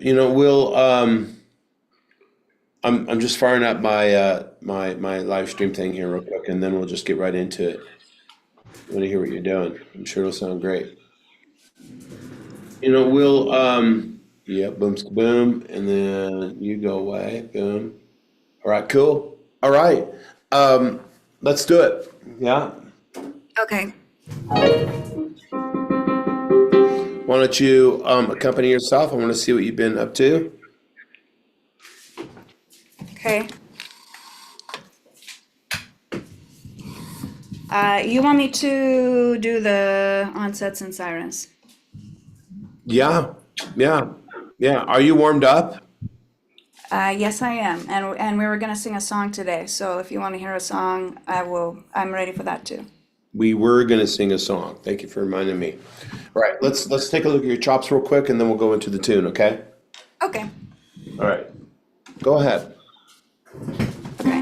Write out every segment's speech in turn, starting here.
We'll I'm just firing up my live stream thing here real quick, and then we'll just get right into it. I want to hear what you're doing. I'm sure it'll sound great. We'll yeah, boom, boom, and then you go away, boom. All right, cool. All right, let's do it. Yeah. Okay. Why don't you accompany yourself? I want to see what you've been up to. Okay. You want me to do the onsets and sirens? Yeah, yeah, yeah. Are you warmed up? Yes, I am. And we were gonna sing a song today, so if you want to hear a song, I'm ready for that too. We were gonna sing a song. Thank you for reminding me. All right, let's take a look at your chops real quick, and then we'll go into the tune. Okay. Okay. All right. Go ahead. Okay.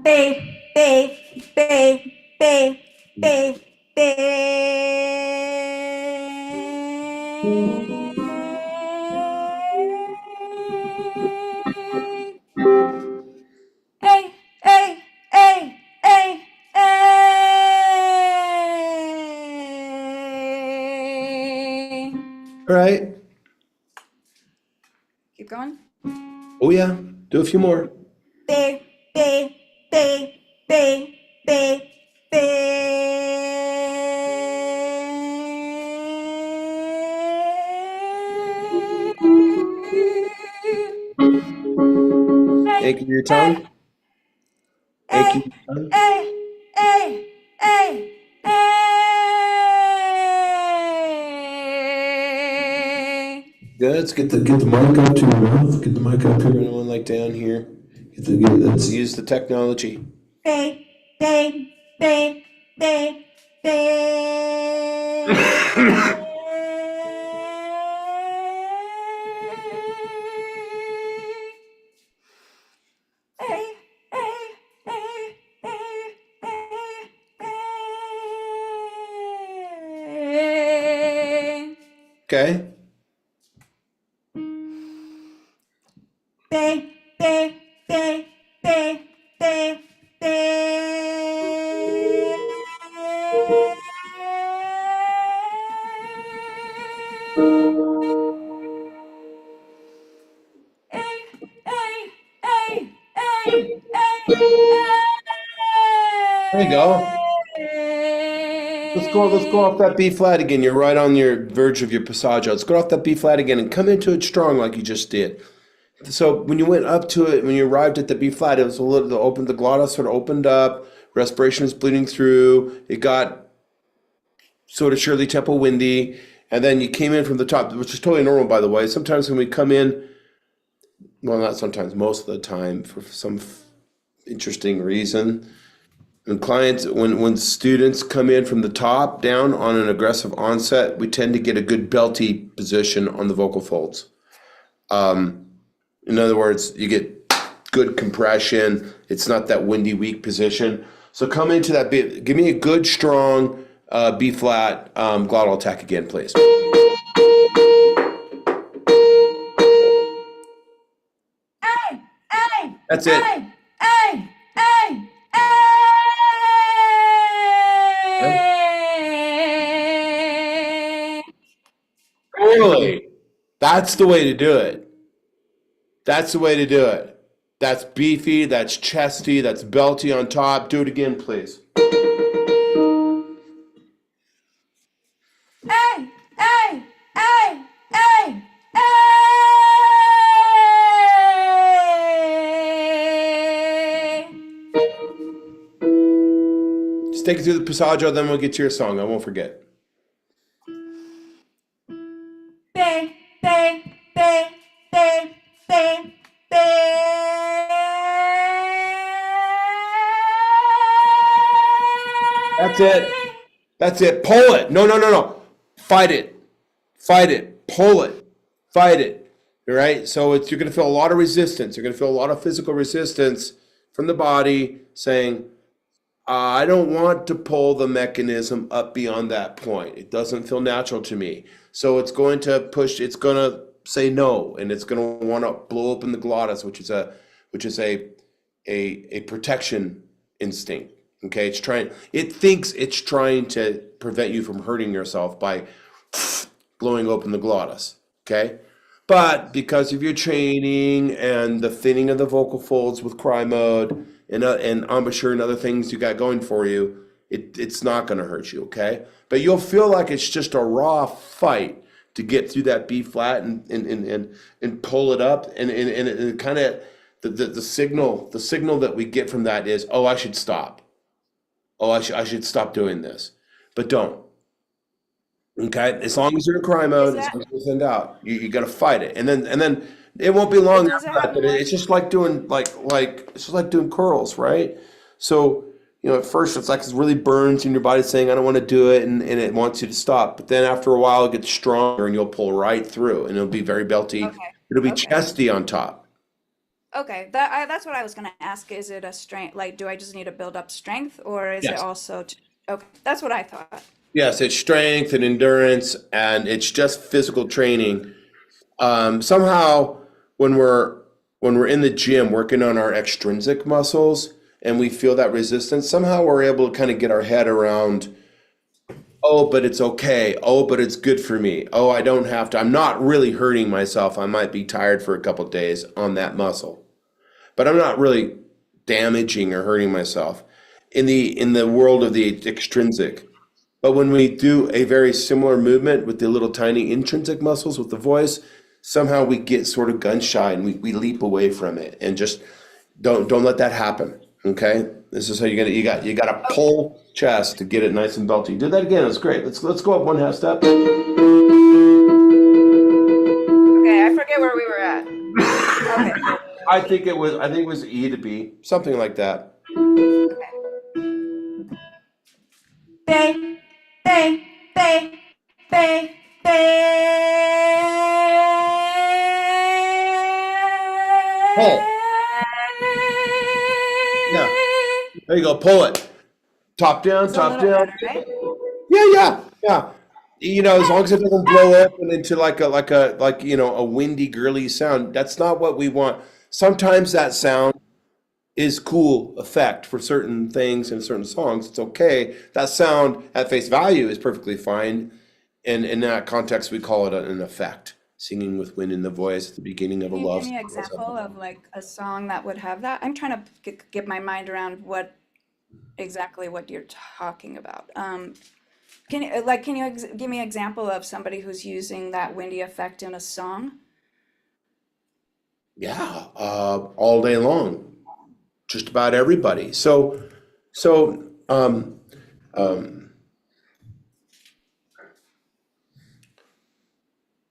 Bay, bay, bay, bay, bay, bay. Hey, hey, hey, hey, hey. All right. Keep going. Oh yeah. Do a few more. Bay, bay, bay, bay, bay, bay. Anchor your Hey, tongue. Anchor hey, your tongue. hey, hey, hey, hey. Good. Let's get the mic up to your mouth. Get the mic up here. Anyone like down here? Let's use the technology. Bay, bay, bay, bay, bay. Hey, hey, hey, hey, hey. Okay. Bay, bay, bay, bay, bay, bay. Hey, hey, hey, hey, There you go. Let's go off that B flat again. You're right on your verge of your passaggio. Let's go off that B flat again and come into it strong like you just did. So when you went up to it, when you arrived at the B flat, it was a little the glottis sort of opened up, respiration was bleeding through, it got sort of Shirley Temple windy, and then you came in from the top, which is totally normal by the way. Sometimes when we come in, well not sometimes, most of the time for some interesting reason, when students come in from the top down on an aggressive onset, we tend to get a good belty position on the vocal folds. In other words, you get good compression. It's not that windy, weak position. So come into that B. Give me a good, strong B flat glottal attack again, please. Hey, hey, That's it. hey, hey, hey, Okay. hey. Totally. That's the way to do it. That's the way to do it. That's beefy, that's chesty, that's belty on top. Do it again, please. Hey, hey, hey, hey, hey. Just take it through the passaggio, then we'll get to your song. I won't forget. Bay, bay, bay, bay, bay, bay. That's it. That's it. Pull it. No, no, no, no. Fight it. Fight it. Pull it. Fight it. All right. So you're going to feel a lot of resistance. You're going to feel a lot of physical resistance from the body saying, I don't want to pull the mechanism up beyond that point. It doesn't feel natural to me. So it's going to push, it's going to say no, and it's going to want to blow open the glottis, which is a protection instinct. Okay, it thinks it's trying to prevent you from hurting yourself by blowing open the glottis. Okay, but because of your training and the thinning of the vocal folds with cry mode and embouchure and other things you got going for you, it's not going to hurt you. Okay, but you'll feel like it's just a raw fight to get through that B flat and pull it up and kind of the signal that we get from that is, oh, I should stop. Oh, I should stop doing this, but don't. Okay, as long as you're in cry mode, as long as you send out, you got to fight it, and then it won't be long after that. But it's just like doing it's just like doing curls, right? So at first it's like it really burns in your body, saying I don't want to do it, and it wants you to stop. But then after a while, it gets stronger, and you'll pull right through, and it'll be very belty. Okay. It'll be Okay. chesty on top. Okay, that's what I was gonna ask. Is it a strength? Like, do I just need to build up strength, or is it Yes. also? Okay, that's what I thought. Yes, it's strength and endurance, and it's just physical training. Somehow, when we're in the gym working on our extrinsic muscles, and we feel that resistance, somehow we're able to kind of get our head around, oh, but it's okay. Oh, but it's good for me. Oh, I don't have to. I'm not really hurting myself. I might be tired for a couple days on that muscle, but I'm not really damaging or hurting myself in the world of the extrinsic. But when we do a very similar movement with the little tiny intrinsic muscles with the voice, somehow we get sort of gun shy and we leap away from it, and just don't let that happen. Okay, this is how you got to pull chest to get it nice and belty. Do that again. That's great. Let's go up 1/2 step. Okay, I forget where we were at. Okay. I think it was E to B, something like that. They, they, they, they, Pull. Yeah. There you go. Pull it. Top down, It's a top little down. better, right? Yeah. As long as it doesn't blow up and into a windy, girly sound, that's not what we want. Sometimes that sound is cool effect for certain things and certain songs. It's okay. That sound at face value is perfectly fine. And in that context, we call it an effect. Singing with wind in the voice at the beginning of a Can you love give me an song or example something. of like a song that would have that? I'm trying to get my mind around exactly what you're talking about. Can you give me an example of somebody who's using that windy effect in a song? Yeah, all day long. Just about everybody. So,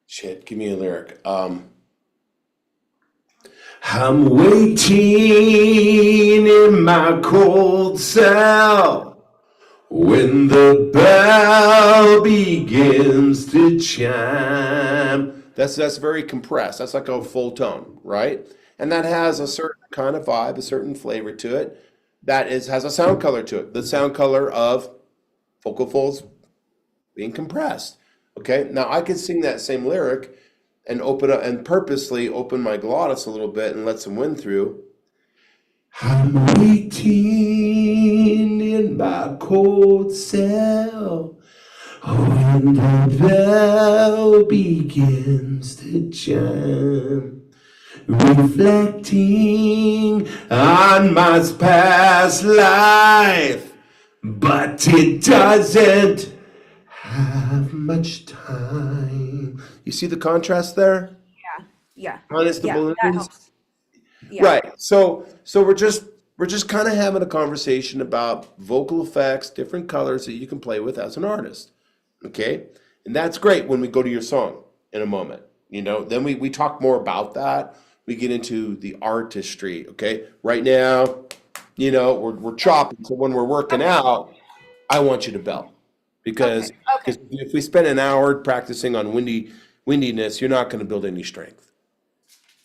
shit, give me a lyric. I'm waiting in my cold cell when the bell begins to chime. That's very compressed. That's like a full tone, right? And that has a certain kind of vibe, a certain flavor to it. Has a sound color to it. The sound color of vocal folds being compressed. Okay, now I could sing that same lyric and open up and purposely open my glottis a little bit and let some wind through. I'm waiting in my cold cell when the bell begins to chime, reflecting on my past life, but it doesn't have much time. You see the contrast there? Yeah, Minus the yeah, that balloons. helps. Yeah. Right. So we're just kind of having a conversation about vocal effects, different colors that you can play with as an artist. Okay? And that's great when we go to your song in a moment. Then we talk more about that. We get into the artistry, okay? Right now, we're chopping. So when we're working out, I want you to belt. Because Okay. if we spend an hour practicing on windiness, you're not going to build any strength.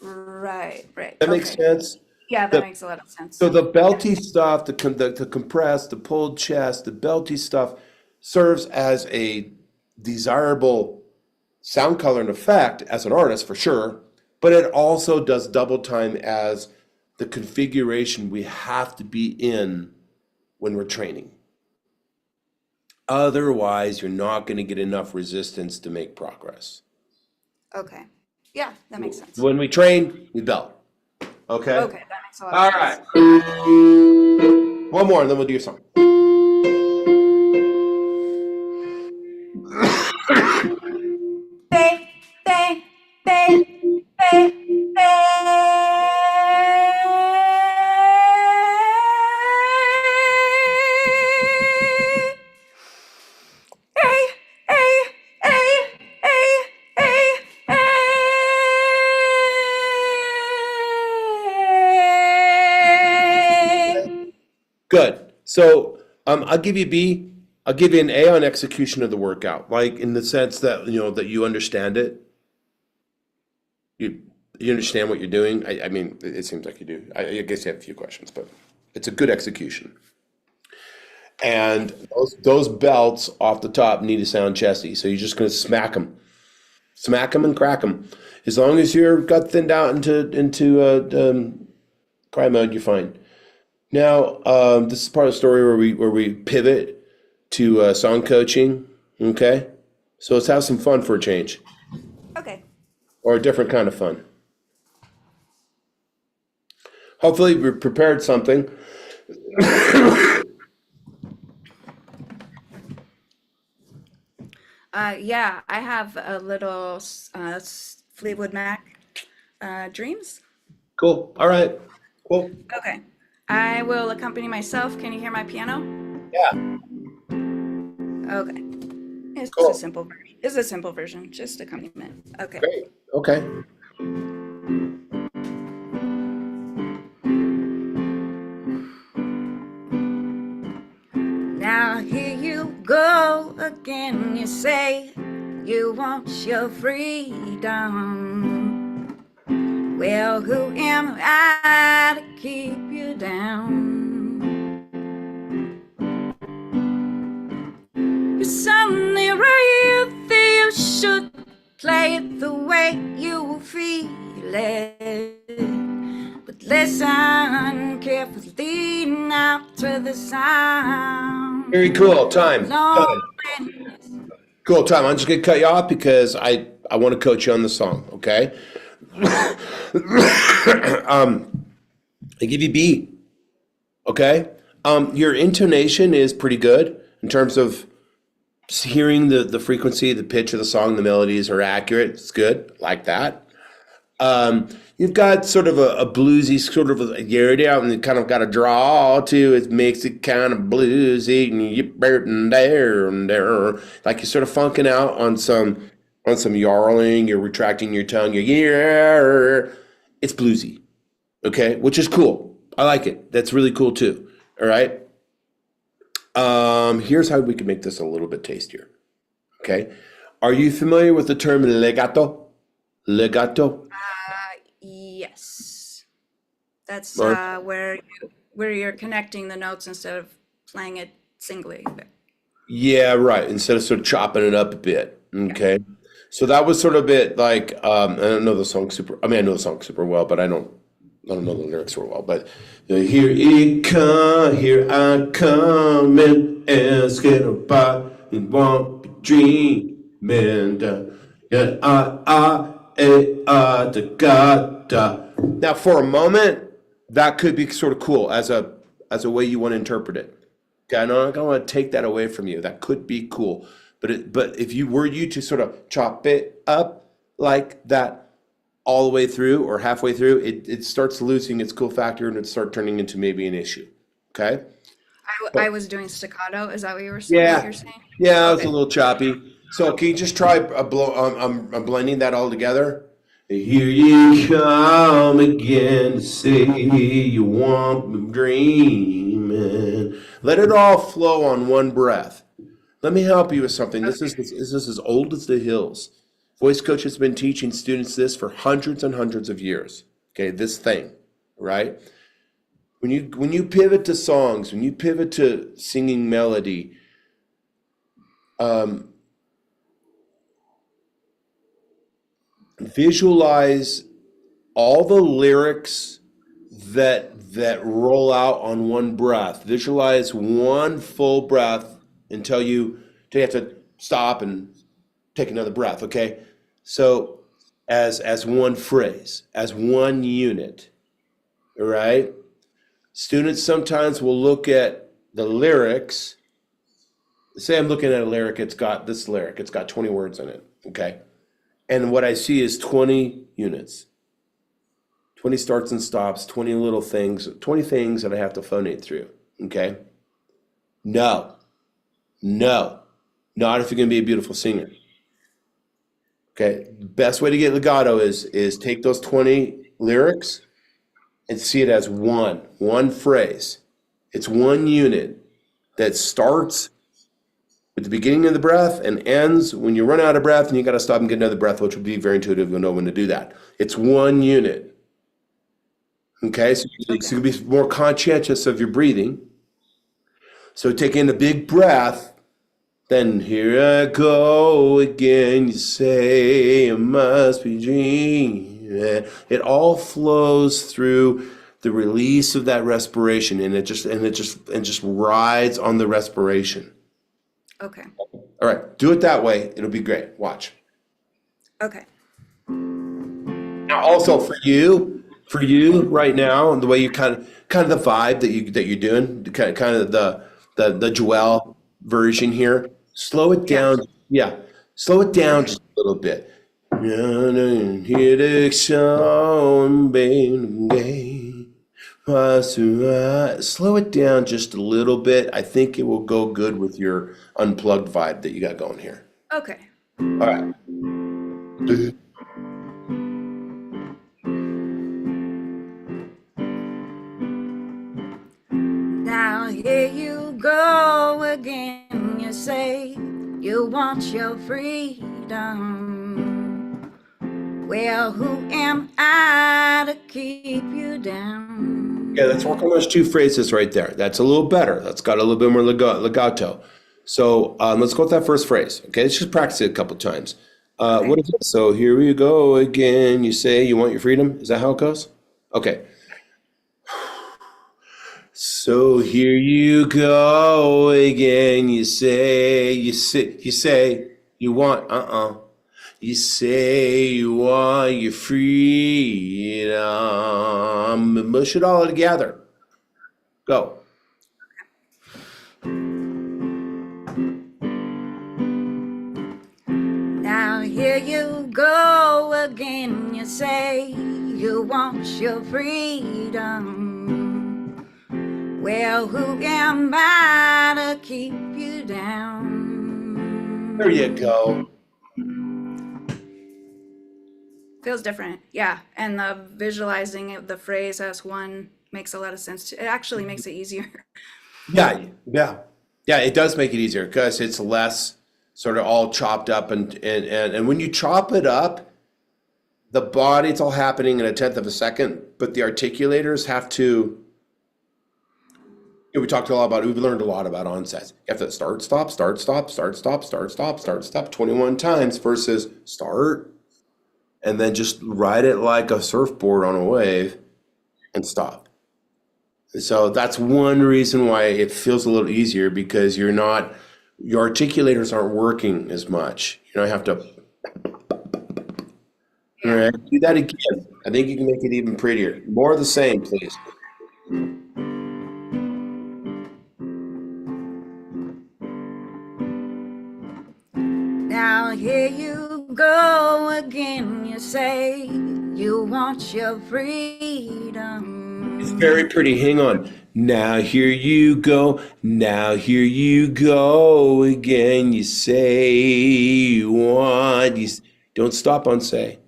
Right. That makes Okay. sense? Yeah, that makes a lot of So sense. the Yeah. belty stuff, the compressed, the pulled chest, the belty stuff serves as a desirable sound color and effect as an artist for sure, but it also does double time as the configuration we have to be in when we're training. Otherwise, you're not going to get enough resistance to make progress. Okay. Yeah, that makes sense. When we train, we belt. Okay? Okay, that makes a lot All of right. sense. One more, and then we'll do your song. They, they, they, hey, hey, hey, hey, hey, hey. Good. So I'll give you B. I'll give you an A on execution of the workout, like in the sense that that you understand it. You you understand what you're doing. I mean, it seems like you do. I guess you have a few questions, but it's a good execution. And those belts off the top need to sound chesty, so you're just going to smack them and crack them. As long as you're got thinned out into cry mode, you're fine. Now, this is part of the story where we pivot to song coaching. Okay, so let's have some fun for a change, Okay. or a different kind of fun. Hopefully, we prepared something. Yeah, I have a little Fleetwood Mac Dreams. Cool. All right. Cool. Okay. I will accompany myself. Can you hear my piano? Yeah. Okay. It's a Cool. simple version. It's a simple version, just accompaniment. Okay. Great. Okay. Now here you go again. You say you want your freedom. Well, who am I to keep you down? You suddenly real feel should play it the way you feel it. But listen carefully now to the sound. Very cool. Time. Loneliness. Cool. Time. I'm just gonna cut you off because I want to coach you on the song. Okay. I give you B. Okay. Your intonation is pretty good in terms of hearing the frequency, the pitch of the song, the melodies are accurate. It's good. Like that. You've got sort of a bluesy sort of a yardy out, and you kind of got a draw to it. Makes it kind of bluesy, and you there and there, like you're sort of funking out on some yarling. You're retracting your tongue. You're it's bluesy, okay, which is cool. I like it. That's really cool too. All right. Here's how we can make this a little bit tastier. Okay. Are you familiar with the term legato? Legato. Yes. That's Or- where you're connecting the notes instead of playing it singly. Yeah, right. Instead of sort of chopping it up a bit. Okay. So that was sort of a bit like I don't know the song super. I mean, I know the song super well, but I don't know the lyrics so well. But here I come and ask it about and won't be dreaming. Yeah, da, ga, da. Now, for a moment, that could be sort of cool as a way you want to interpret it. Okay, I'm not gonna want to take that away from you. That could be cool, but if you were to sort of chop it up like that all the way through or halfway through, it starts losing its cool factor and it starts turning into maybe an issue. Okay. I was doing staccato. Is that what you were saying? Yeah. You're saying? Yeah, it's Okay. a little choppy. So can you just try I'm blending that all together? Here you come again to say you want me dreaming. Let it all flow on one breath. Let me help you with something. This is as old as the hills. Voice coach has been teaching students this for hundreds and hundreds of years. Okay, this thing, right? when you pivot to songs, when you pivot to singing melody, um, visualize all the lyrics that roll out on one breath. Visualize one full breath until you have to stop and take another breath. Okay, so as one phrase, as one unit. All right. Students sometimes will look at the lyrics. Say I'm looking at a lyric. It's got this lyric. It's got 20 words in it. Okay, and what I see is 20 units. 20 starts and stops, 20 little things, 20 things that I have to phonate through, okay? No, not if you're gonna be a beautiful singer, okay? Best way to get legato is take those 20 lyrics and see it as one phrase. It's one unit that starts at the beginning of the breath and ends when you run out of breath and you gotta stop and get another breath, which will be very intuitive, you'll know when to do that. It's one unit. Okay, so you can be more conscientious of your breathing. So take in a big breath, then here I go again, you say it must be dream. It all flows through the release of that respiration, and it just rides on the respiration. Okay. All right, do it that way, it'll be great. Watch. Okay. Now also for you right now, and the way you kind of the vibe that you're doing, kind of the Joel version here. Slow it down, yeah. Slow it down just a little bit. Slow it down just a little bit. I think it will go good with your unplugged vibe that you got going here. Okay. All right. Now here you go again, you say you want your freedom. Well, who am I to keep you down? Yeah, let's work on those two phrases right there. That's a little better. That's got a little bit more legato. So let's go with that first phrase. Okay, let's just practice it a couple times. Okay. What is it? So here we go again. You say you want your freedom. Is that how it goes? Okay. So here you go again. You say you want You say you want your freedom. Mush it all together. Go. Now here you go again, you say you want your freedom. Well, who am I to keep you down? There you go. Feels different, yeah. And the visualizing of the phrase as one makes a lot of sense. It actually makes it easier. Yeah. It does make it easier because it's less sort of all chopped up, and when you chop it up, the body, it's all happening in a tenth of a second, but the articulators have to. We've learned a lot about onsets. You have to start, stop, 21 times versus start, and then just ride it like a surfboard on a wave and stop. So that's one reason why it feels a little easier, because your articulators aren't working as much. You don't have to. All right, do that again. I think you can make it even prettier. More of the same, please. Now here you go again, you say you want your freedom. It's very pretty. Hang on. Now here you go. Now here you go again. You say you want. Don't stop on say.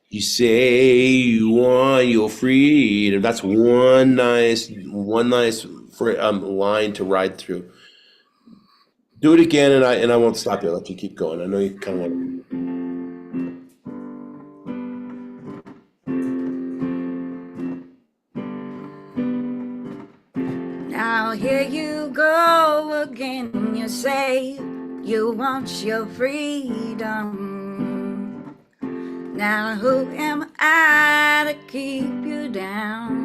You say you want your freedom. That's one nice line to ride through. Do it again, and I won't stop you. I'll let you keep going. I know you kind of want to. Now here you go again, you say you want your freedom. Now who am I to keep you down?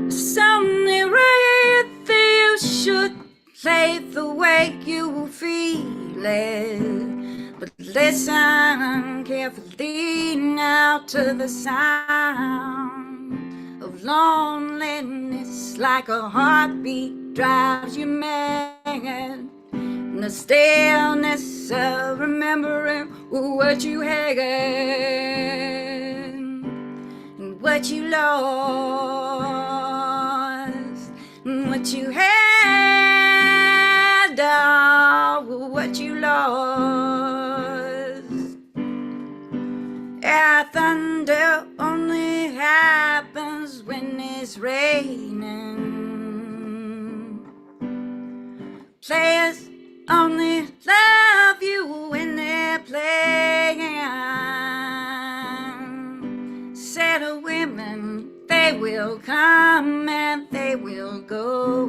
It's only right that you should play the way you feel it. But listen carefully now to the sound of loneliness, like a heartbeat drives you mad. And the stillness of remembering what you had and what you lost and what you had, oh, what you lost. Yeah, thunder only happens when it's raining. Players only love you when they're playing. Set of women, they will come and they will go.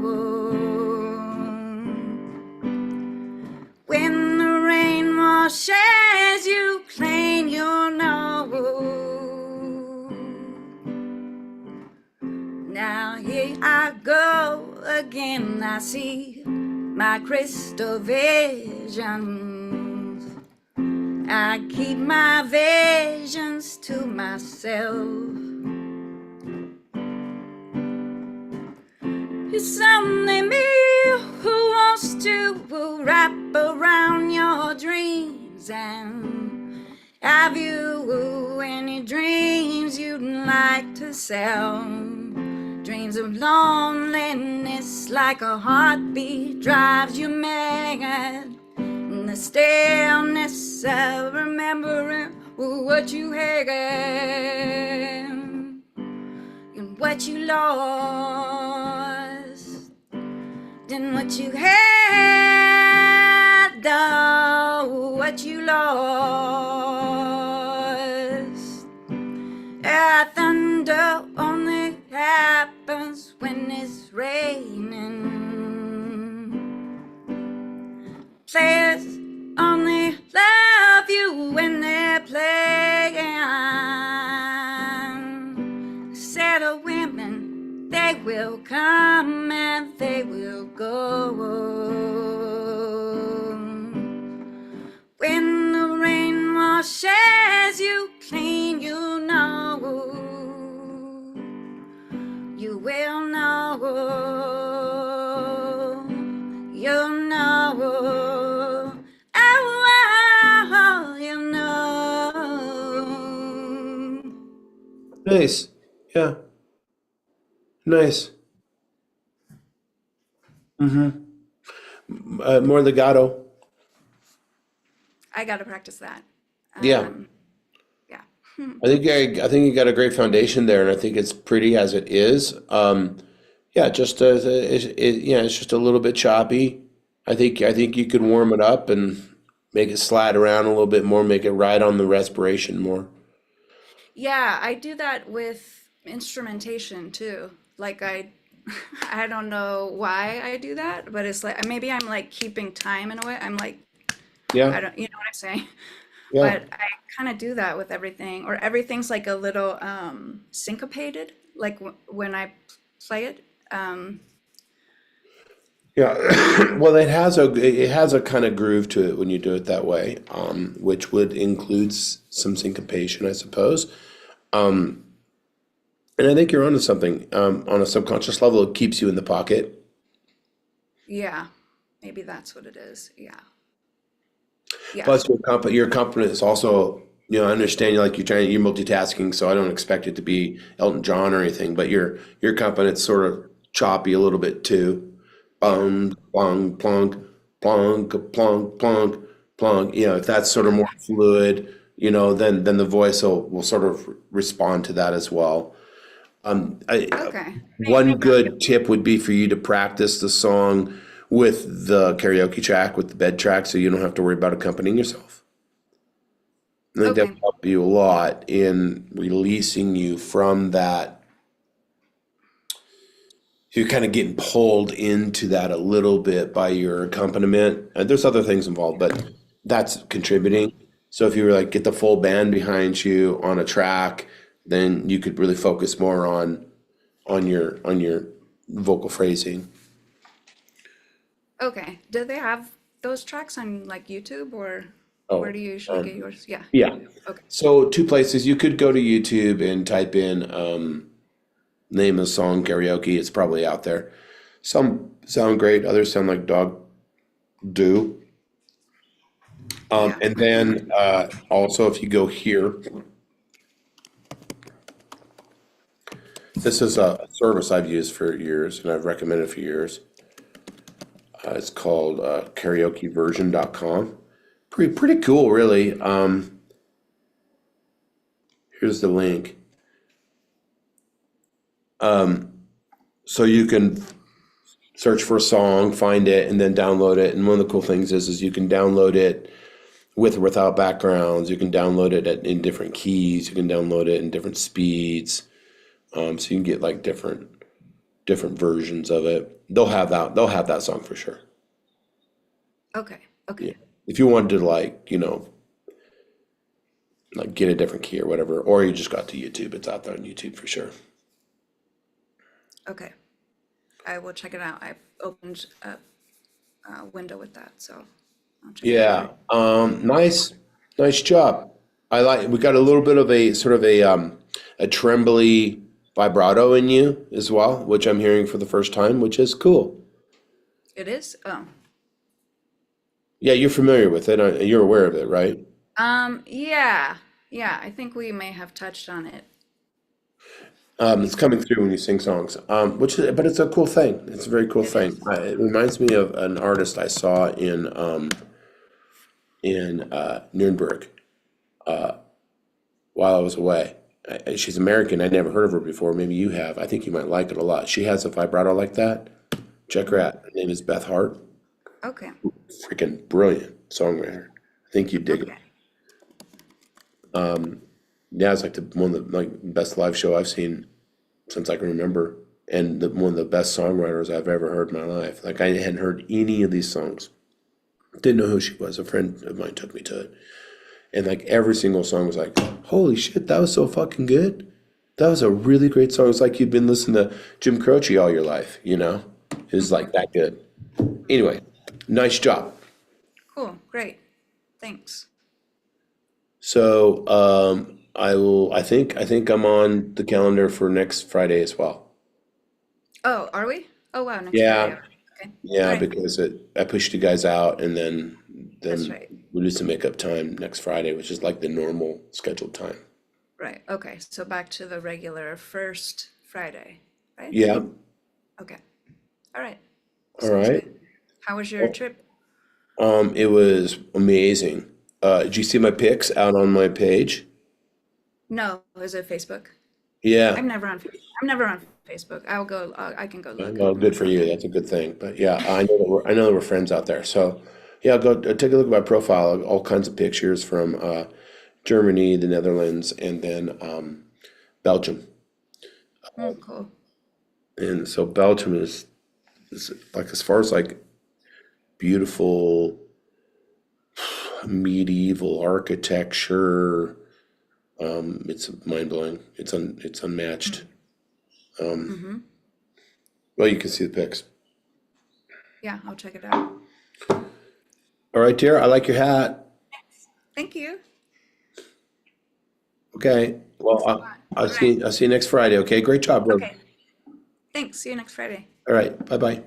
When the rain washes you clean, you'll know. Now here I go again, I see my crystal visions. I keep my visions to myself. It's only me who wants to wrap around your dreams. And have you any dreams you'd like to sell? Dreams of loneliness, like a heartbeat drives you mad. And the stillness of remembering what you had and what you lost and what you had, oh, what you lost. Yeah, thunder only happens when it's raining. Players only love you when they're playing. Set of women, they will come and they will go. When the rain washes you clean, you know. You will know, you'll know, oh, you'll know. Nice. Yeah. Nice. More legato. I gotta practice that. Yeah. Yeah. I think you got a great foundation there, and I think it's pretty as it is. Yeah, just it's just a little bit choppy. I think you could warm it up and make it slide around a little bit more, make it ride on the respiration more. Yeah, I do that with instrumentation too. Like I don't know why I do that, but it's like maybe I'm like keeping time in a way. I'm like, Yeah, I don't, you know what I'm saying? yeah, But I kind of do that with everything, or everything's like a little syncopated, like when I play it. yeah. Well, it has a kind of groove to it when you do it that way, which would include some syncopation, I suppose. And I think you're onto something. On a subconscious level, it keeps you in the pocket. Yeah, maybe that's what it is. Yeah. Yeah. Plus, your confidence is also, I understand you're you're multitasking, so I don't expect it to be Elton John or anything, but your confidence sort of choppy a little bit too. Plunk, plunk, plunk, plunk, plunk, plunk, plunk. If that's sort of more fluid, then the voice will sort of respond to that as well. Okay. One good tip would be for you to practice the song with the karaoke track, with the bed track, so you don't have to worry about accompanying yourself. I think that Okay. will help you a lot in releasing you from that you're kind of getting pulled into that a little bit by your accompaniment. And there's other things involved, but that's contributing. So if you were like get the full band behind you on a track, then you could really focus more on your vocal phrasing. Okay. Do they have those tracks on like YouTube or Oh, where do you usually get yours? Yeah. yeah. Okay. So two places you could go to YouTube and type in name of the song karaoke. It's probably out there. Some sound great, others sound like dog do. Yeah. And then also, if you go here, this is a service I've used for years and I've recommended for years. It's called karaokeversion.com. Pretty cool, really. Here's the link. So you can search for a song, find it, and then download it. And one of the cool things is you can download it with or without backgrounds. You can download it in different keys. You can download it in different speeds. So you can get like different versions of it. They'll have that song for sure. Okay. Okay. Yeah. If you wanted to like get a different key or whatever, or you just got to YouTube, it's out there on YouTube for sure. Okay. I will check it out. I've opened up a window with that, so I'll check it out. Yeah. Nice job. We got a little bit of a sort of a trembly vibrato in you as well, which I'm hearing for the first time, which is cool. It is? Oh. Yeah, you're familiar with it. You're aware of it, right? Yeah. Yeah, I think we may have touched on it. It's coming through when you sing songs, but it's a cool thing. It's a very cool It thing. is. It reminds me of an artist I saw in Nuremberg while I was away. She's American. I'd never heard of her before. Maybe you have. I think you might like it a lot. She has a vibrato like that. Check her out. Her name is Beth Hart. Okay. Freaking brilliant songwriter. I think you'd dig it. Okay. Yeah, it's like one of the best live show I've seen since I can remember, and one of the best songwriters I've ever heard in my life. Like I hadn't heard any of these songs. Didn't know who she was. A friend of mine took me to it, and like every single song was like, "Holy shit, that was so fucking good! That was a really great song." It's like you'd been listening to Jim Croce all your life, you know? It was like that good. Anyway, nice job. Cool. Great. Thanks. So I think I'm on the calendar for next Friday as well. Oh, are we? Oh, wow. Next Yeah, Friday. Okay. All yeah, right. because I pushed you guys out, and That's then right. we do some makeup time next Friday, which is like the normal scheduled time. Right. Okay. So back to the regular first Friday, right? Yeah. Okay. All right. All Sounds right. good. How was your trip? It was amazing. Did you see my pics out on my page? No, is it Facebook? Yeah. I'm never on Facebook. I'll go. I can go look. Well, good for you. That's a good thing. But yeah, I know that we're friends out there. So yeah, go take a look at my profile. All kinds of pictures from Germany, the Netherlands, and then Belgium. Cool. And so Belgium is like, as far as like beautiful medieval architecture, it's mind blowing. It's unmatched. Mm-hmm. Well, you can see the pics. Yeah, I'll check it out. All right, dear. I like your hat. Thank you. Okay. Well, Thanks a lot. I'll All right. see you next Friday. Okay. Great job, bro. Okay. Thanks. See you next Friday. All right. Bye bye.